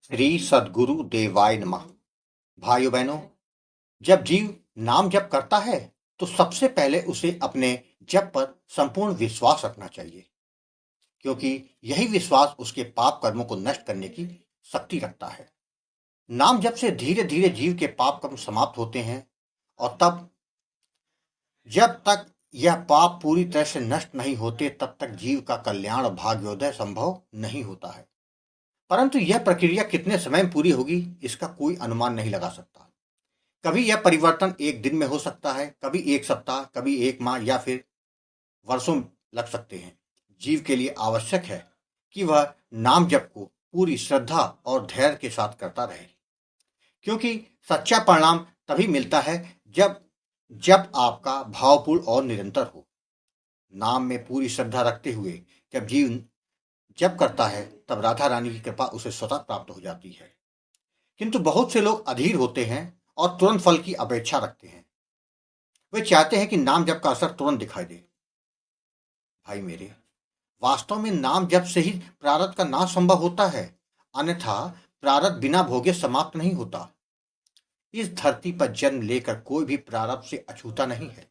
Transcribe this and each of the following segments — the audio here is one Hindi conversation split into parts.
श्री सद्गुरु देवाय नमः। भाइयों बहनों, जब जीव नाम जप करता है तो सबसे पहले उसे अपने जप पर संपूर्ण विश्वास रखना चाहिए, क्योंकि यही विश्वास उसके पाप कर्मों को नष्ट करने की शक्ति रखता है। नाम जप से धीरे धीरे जीव के पाप कर्म समाप्त होते हैं और तब जब तक यह पाप पूरी तरह से नष्ट नहीं होते तब तक जीव का कल्याण और भाग्योदय संभव नहीं होता है। परंतु यह प्रक्रिया कितने समय में पूरी होगी इसका कोई अनुमान नहीं लगा सकता। कभी यह परिवर्तन एक दिन में हो सकता है, कभी एक सप्ताह, कभी एक माह या फिर वर्षों लग सकते हैं। जीव के लिए आवश्यक है कि वह नाम जप को पूरी श्रद्धा और धैर्य के साथ करता रहे, क्योंकि सच्चा परिणाम तभी मिलता है जब जप आपका भावपूर्ण और निरंतर हो। नाम में पूरी श्रद्धा रखते हुए जब जीव जप करता है तब राधा रानी की कृपा उसे स्वतः प्राप्त हो जाती है। किंतु बहुत से लोग अधीर होते हैं और तुरंत फल की अपेक्षा रखते हैं। वे चाहते हैं कि नाम जप का असर तुरंत दिखाई दे। भाई मेरे, वास्तव में नाम जप से ही प्रारब्ध का नाश संभव होता है, अन्यथा प्रारब्ध बिना भोगे समाप्त नहीं होता। इस धरती पर जन्म लेकर कोई भी प्रारब्ध से अछूता नहीं है,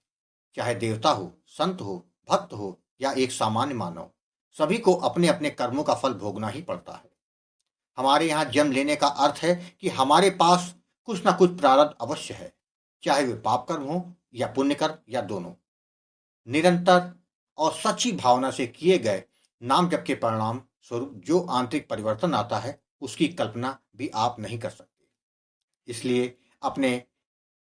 चाहे देवता हो, संत हो, भक्त हो या एक सामान्य मानव। सभी को अपने अपने कर्मों का फल भोगना ही पड़ता है। हमारे यहाँ जन्म लेने का अर्थ है कि हमारे पास कुछ ना कुछ प्रारब्ध अवश्य है, चाहे वे पाप कर्म हो या पुण्य कर्म या दोनों। निरंतर और सच्ची भावना से किए गए नाम जप के परिणाम स्वरूप जो आंतरिक परिवर्तन आता है उसकी कल्पना भी आप नहीं कर सकते। इसलिए अपने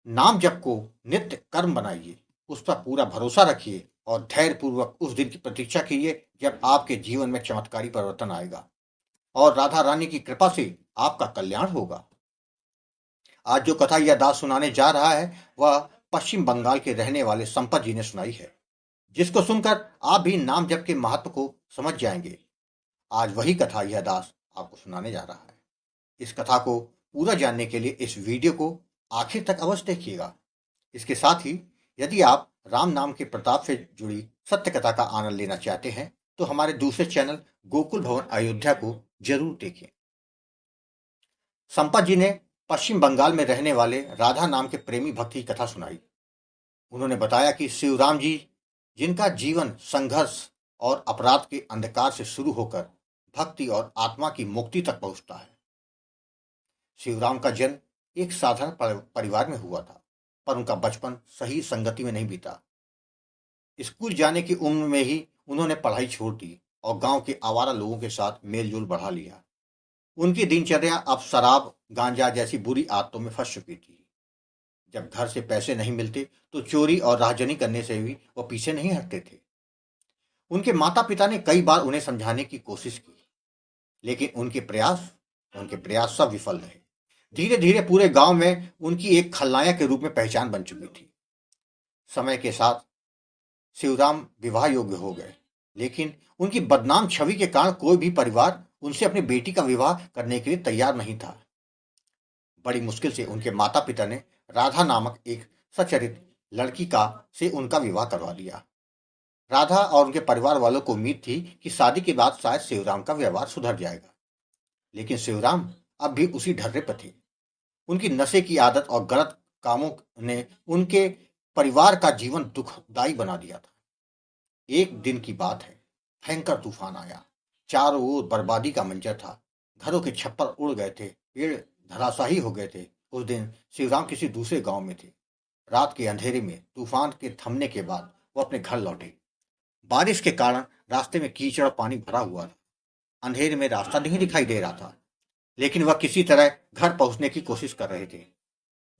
नाम जप को नित्य कर्म बनाइए, उस पर पूरा भरोसा रखिए और धैर्यपूर्वक उस दिन की प्रतीक्षा कीजिए जब आपके जीवन में चमत्कारी परिवर्तन आएगा और राधा रानी की कृपा से आपका कल्याण होगा। आज जो कथा यह दास सुनाने जा रहा है वह पश्चिम बंगाल के रहने वाले संपत जी ने सुनाई है, जिसको सुनकर आप भी नाम जप के महत्व को समझ जाएंगे। आज वही कथा यह दास आपको सुनाने जा रहा है। इस कथा को पूरा जानने के लिए इस वीडियो को आखिर तक अवश्य देखिएगा। इसके साथ ही यदि आप राम नाम के प्रताप से जुड़ी सत्य कथा का आनंद लेना चाहते हैं तो हमारे दूसरे चैनल गोकुल भवन अयोध्या को जरूर देखें। संपत जी ने पश्चिम बंगाल में रहने वाले राधा नाम के प्रेमी भक्त की कथा सुनाई। उन्होंने बताया कि शिवराम जी, जिनका जीवन संघर्ष और अपराध के अंधकार से शुरू होकर भक्ति और आत्मा की मुक्ति तक पहुंचता है। शिवराम का जन्म एक साधारण परिवार में हुआ था, पर उनका बचपन सही संगति में नहीं बीता। स्कूल जाने की उम्र में ही उन्होंने पढ़ाई छोड़ दी और गांव के आवारा लोगों के साथ मेलजोल बढ़ा लिया। उनकी दिनचर्या अब शराब, गांजा जैसी बुरी आदतों में फंस चुकी थी। जब घर से पैसे नहीं मिलते तो चोरी और राहजनी करने से भी वो पीछे नहीं हटते थे। उनके माता पिता ने कई बार उन्हें समझाने की कोशिश की, लेकिन उनके प्रयास सब विफल रहे। धीरे धीरे पूरे गांव में उनकी एक खलनायक के रूप में पहचान बन चुकी थी। समय के साथ शिवराम विवाह योग्य हो गए, लेकिन उनकी बदनाम छवि के कारण कोई भी परिवार उनसे अपनी बेटी का विवाह करने के लिए तैयार नहीं था। बड़ी मुश्किल से उनके माता पिता ने राधा नामक एक सच्चरित्र लड़की का से उनका विवाह करवा दिया। राधा और उनके परिवार वालों को उम्मीद थी कि शादी के बाद शायद शिवराम का व्यवहार सुधर जाएगा, लेकिन शिवराम अब भी उसी ढर्रे पर थे। उनकी नशे की आदत और गलत कामों ने उनके परिवार का जीवन दुखदायी बना दिया था। एक दिन की बात है, भयंकर तूफान आया। चारों ओर बर्बादी का मंजर था। घरों के छप्पर उड़ गए थे, पेड़ धराशाही हो गए थे। उस दिन शिवराम किसी दूसरे गांव में थे। रात के अंधेरे में तूफान के थमने के बाद वो अपने घर लौटे। बारिश के कारण रास्ते में कीचड़ और पानी भरा हुआ था। अंधेरे में रास्ता नहीं दिखाई दे रहा था, लेकिन वह किसी तरह घर पहुंचने की कोशिश कर रहे थे।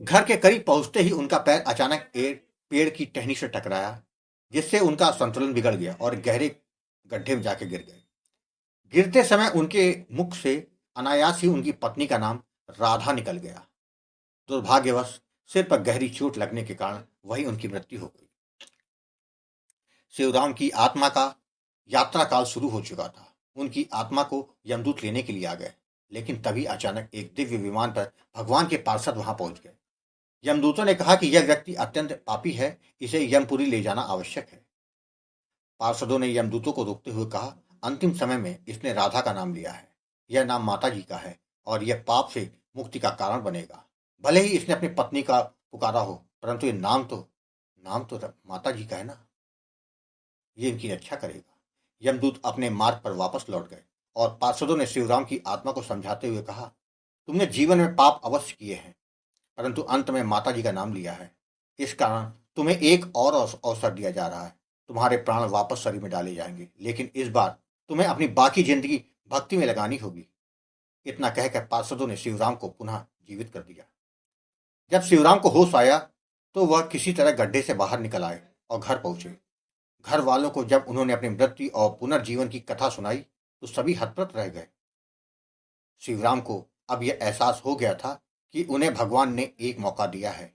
घर के करीब पहुंचते ही उनका पैर अचानक एक पेड़ की टहनी से टकराया, जिससे उनका संतुलन बिगड़ गया और गहरे गड्ढे में जाके गिर गए। गिरते समय उनके मुख से अनायास ही उनकी पत्नी का नाम राधा निकल गया। दुर्भाग्यवश सिर पर गहरी चोट लगने के कारण वही उनकी मृत्यु हो गई। शिवराम की आत्मा का यात्रा काल शुरू हो चुका था। उनकी आत्मा को यमदूत लेने के लिए आ गए, लेकिन तभी अचानक एक दिव्य विमान पर भगवान के पार्षद वहां पहुंच गए। यमदूतों ने कहा कि यह व्यक्ति अत्यंत पापी है, इसे यमपुरी ले जाना आवश्यक है। पार्षदों ने यमदूतों को रोकते हुए कहा, अंतिम समय में इसने राधा का नाम लिया है। यह नाम माता जी का है और यह पाप से मुक्ति का कारण बनेगा। भले ही इसने अपनी पत्नी का पुकारा हो, परंतु ये नाम तो माता जी का है ना, ये इनकी रक्षा करेगा। यमदूत अपने मार्ग पर वापस लौट गए और पार्षदों ने शिवराम की आत्मा को समझाते हुए कहा, तुमने जीवन में पाप अवश्य किए हैं, परंतु अंत में माता जी का नाम लिया है। इस कारण तुम्हें एक और अवसर दिया जा रहा है। तुम्हारे प्राण वापस शरीर में डाले जाएंगे, लेकिन इस बार तुम्हें अपनी बाकी जिंदगी भक्ति में लगानी होगी। इतना कहकर पार्षदों ने शिवराम को पुनः जीवित कर दिया। जब शिवराम को होश आया तो वह किसी तरह गड्ढे से बाहर निकल आए और घर पहुंचे। घर वालों को जब उन्होंने अपनी मृत्यु और पुनर्जीवन की कथा सुनाई तो सभी हतप्रत रह गए। शिवराम को अब यह एहसास हो गया था कि उन्हें भगवान ने एक मौका दिया है।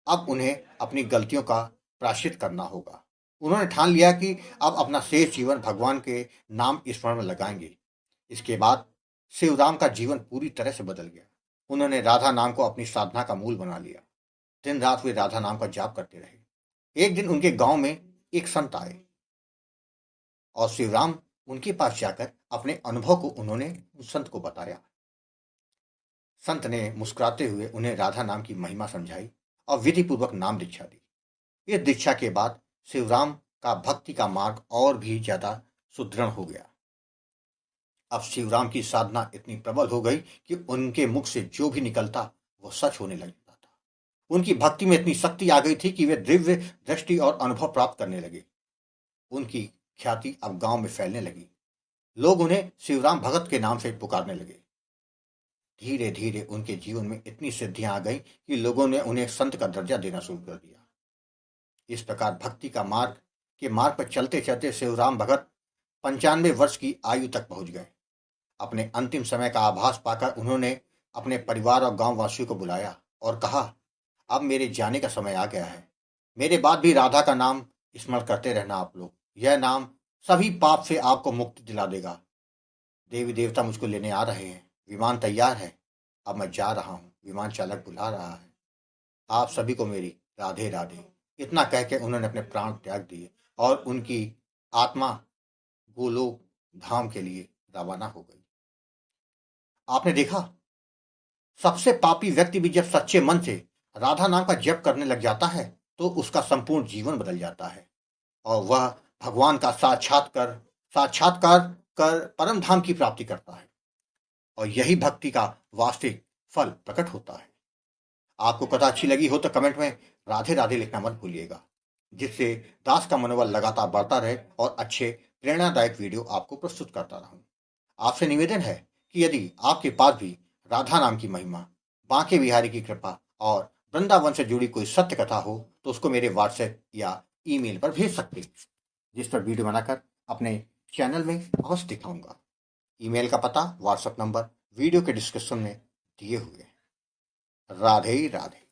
अब उन्हें अपनी गलतियों का प्रायश्चित करना होगा। उन्होंने ठान लिया कि अब अपना शेष जीवन भगवान के नाम स्मरण में लगाएंगे। इसके बाद शिवराम का जीवन पूरी तरह से बदल गया। उन्होंने राधा नाम को अपनी साधना का मूल बना लिया। दिन रात वे राधा नाम का जाप करते रहे। एक दिन उनके गांव में एक संत आए और शिवराम उनके पास जाकर अपने अनुभव को उन्होंने उस संत को बताया। संत ने मुस्कुराते हुए उन्हें राधा नाम की महिमा समझाई और विधि पूर्वक नाम दीक्षा दी। इस दीक्षा के बाद शिवराम का भक्ति का मार्ग और भी ज्यादा सुदृढ़ हो गया। अब शिवराम की साधना इतनी प्रबल हो गई कि उनके मुख से जो भी निकलता वो सच होने लगता था। उनकी भक्ति में इतनी शक्ति आ गई थी कि वे दिव्य दृष्टि और अनुभव प्राप्त करने लगे। उनकी ख्याति अब गांव में फैलने लगी। लोग उन्हें शिवराम भगत के नाम से पुकारने लगे। धीरे धीरे उनके जीवन में इतनी सिद्धियां आ गई कि लोगों ने उन्हें संत का दर्जा देना शुरू कर दिया। इस प्रकार भक्ति का मार्ग पर चलते चलते शिवराम भगत 95 वर्ष की आयु तक पहुंच गए। अपने अंतिम समय का आभास पाकर उन्होंने अपने परिवार और गांव वासियों को बुलाया और कहा, अब मेरे जाने का समय आ गया है। मेरे बाद भी राधा का नाम स्मरण करते रहना आप लोग। यह नाम सभी पाप से आपको मुक्ति दिला देगा। देवी देवता मुझको लेने आ रहे हैं। विमान तैयार है। अब मैं जा रहा हूँ। विमान चालक बुला रहा है। आप सभी को मेरी राधे राधे। इतना कह के उन्होंने अपने प्राण त्याग दिए और उनकी आत्मा गोलोक धाम के लिए रवाना हो गई। आपने देखा, सबसे पापी व्यक्ति भी जब सच्चे मन से राधा नाम का जप करने लग जाता है तो उसका संपूर्ण जीवन बदल जाता है और वह भगवान का साक्षात्कार कर परम धाम की प्राप्ति करता है और यही भक्ति का वास्तविक फल प्रकट होता है। आपको कथा अच्छी लगी हो तो कमेंट में राधे राधे लिखना मत भूलिएगा, जिससे दास का मनोबल लगातार बढ़ता रहे और अच्छे प्रेरणादायक वीडियो आपको प्रस्तुत करता रहूं। आपसे निवेदन है कि यदि आपके पास भी राधा नाम की महिमा, बांके बिहारी की कृपा और वृंदावन से जुड़ी कोई सत्य कथा हो तो उसको मेरे व्हाट्सएप या ईमेल पर भेज सकते हैं, जिस पर वीडियो बनाकर अपने चैनल में अवश्य दिखाऊंगा। ईमेल का पता, व्हाट्सएप नंबर वीडियो के डिस्क्रिप्शन में दिए हुए हैं। राधे राधे।